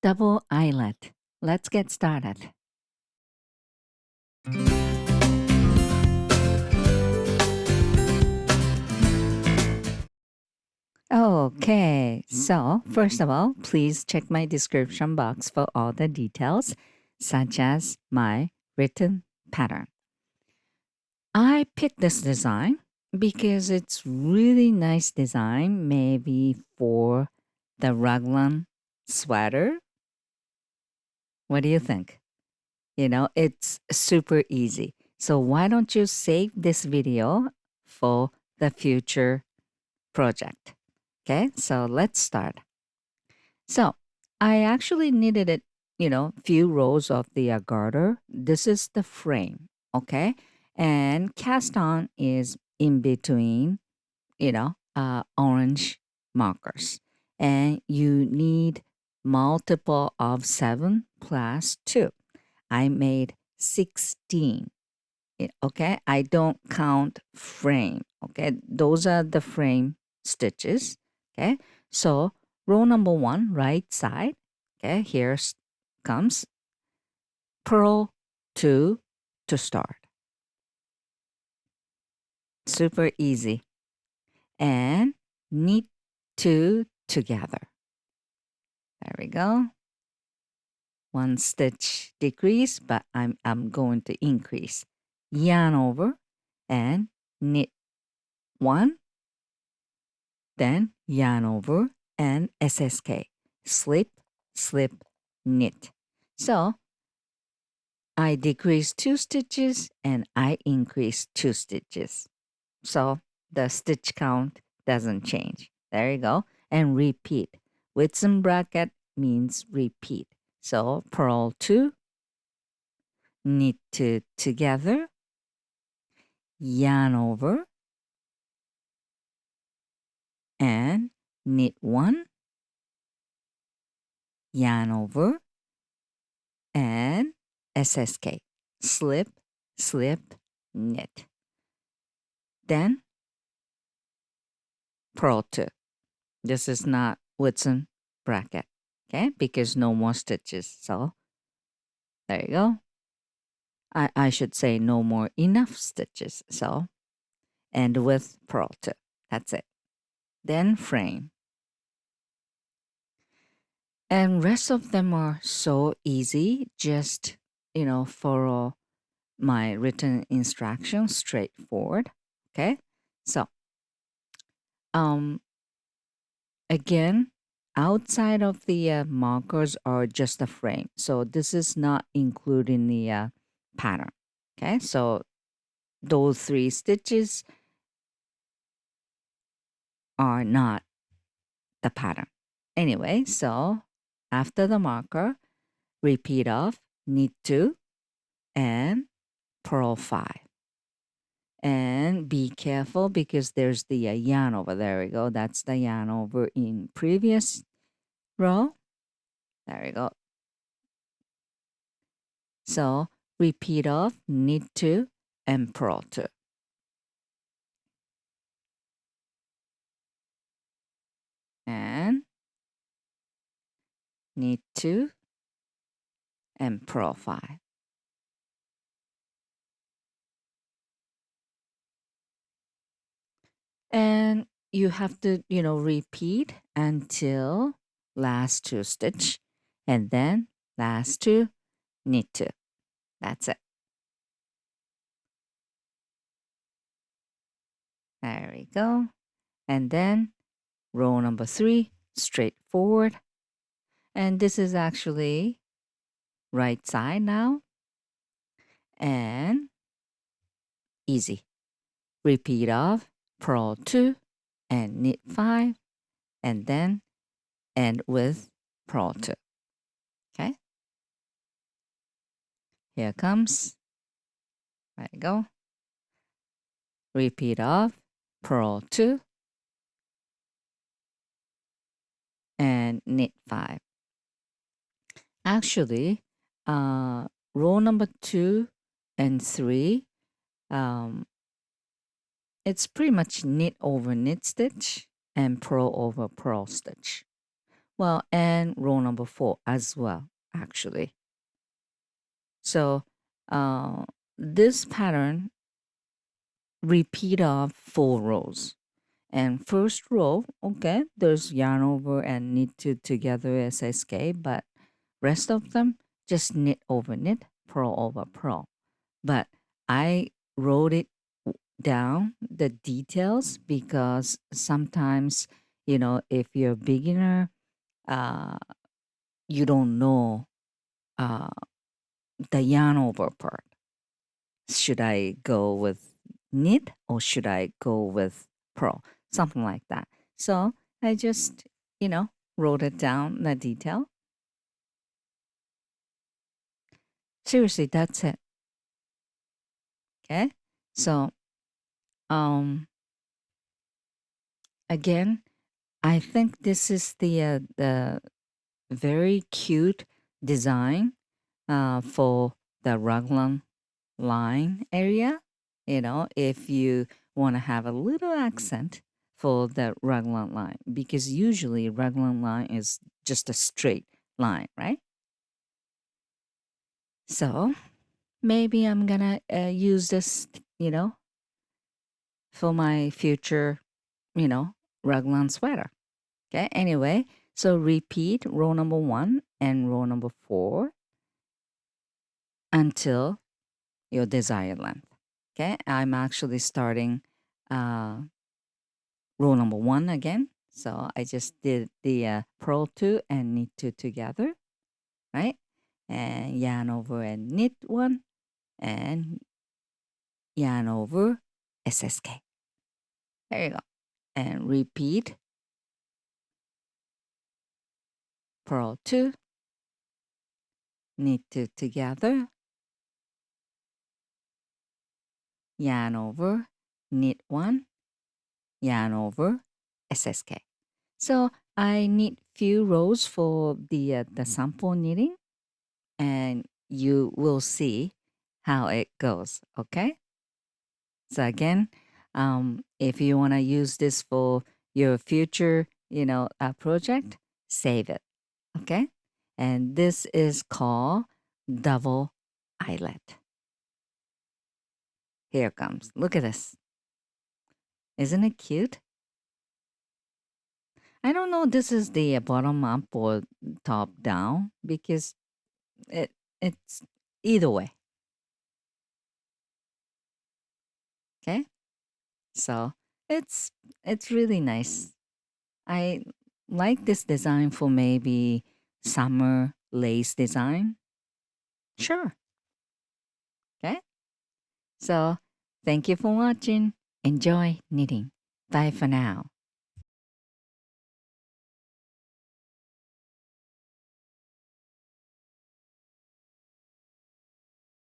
Double eyelet. Let's get started. Okay, so first of all, please check my description box for all the details, such as my written pattern. I picked this design because it's really nice design, maybe for the raglan sweater. What do you think? It's super easy. So why don't you save this video for the future project? Okay, so let's start. So I actually needed it, few rows of the garter. This is the frame, okay? And cast on is in between, orange markers. And you need multiple of 7 plus 2. I made 16. Okay, I don't count frame. Okay, those are the frame stitches. Okay, so row number 1, right side. Okay, here comes purl 2 to start. Super easy. And knit 2 together. There we go. 1 stitch decrease, but I'm going to increase. Yarn over and knit 1, then yarn over and SSK, slip, slip, knit. So I decrease 2 stitches and I increase 2 stitches. So the stitch count doesn't change. There you go. And repeat. With some bracket means repeat. So purl 2, knit 2 together, yarn over, and knit 1, yarn over, and SSK, slip, slip, knit. Then purl 2. This is not Whitsun bracket, okay, because no more stitches. So there you go. I should say no more enough stitches. So, and with purl 2. That's it. Then frame. And rest of them are so easy. Just, follow my written instructions straightforward. Okay. So, again, outside of the markers are just a frame. So this is not including the pattern. Okay. So those 3 stitches are not the pattern. Anyway, so after the marker, repeat of knit 2 and purl 5. And be careful because there's the yarn over. There we go. That's the yarn over in previous row. There we go. So repeat of knit 2 and purl 2. And knit 2 and purl 5. And you have to, repeat until last 2 stitch and then last 2 knit 2. That's it. There we go. And then row number 3, straightforward. And this is actually right side now. And easy. Repeat of purl 2 and knit 5 and then end with purl 2. Okay. Here comes. There you go. Repeat of purl 2 and knit 5. Actually, row number 2 and 3, it's pretty much knit over knit stitch and purl over purl stitch. Well, and row number 4 as well, actually. So this pattern repeat of 4 rows. And first row, okay, there's yarn over and knit two together SSK, but rest of them just knit over knit, purl over purl. But I wrote it down the details because sometimes, if you're a beginner, uh, you don't know uh, the yarn over part. Should I go with knit or should I go with purl? Something like that. So I just, wrote it down, the detail. Seriously, that's it. Okay. So, um, again, I think this is the very cute design for the raglan line area. If you want to have a little accent for the raglan line, because usually raglan line is just a straight line, right? So maybe I'm gonna use this, for my future, raglan sweater. Okay. Anyway, so repeat row number 1 and row number 4 until your desired length. Okay, I'm actually starting uh, row number 1 again. So I just did the purl 2 and knit 2 together, right? And yarn over and knit 1 and yarn over SSK. There you go. And repeat purl 2, knit 2 together, yarn over, knit 1, yarn over SSK. So I knit few rows for the sample knitting, and you will see how it goes. Okay. So again, if you want to use this for your future, project, save it. Okay. And this is called double eyelet. Here it comes. Look at this. Isn't it cute? I don't know. This is the bottom up or top down because it it's either way. Okay. So it's really nice. I like this design for maybe summer lace design. Sure. Okay. So thank you for watching. Enjoy knitting. Bye for now.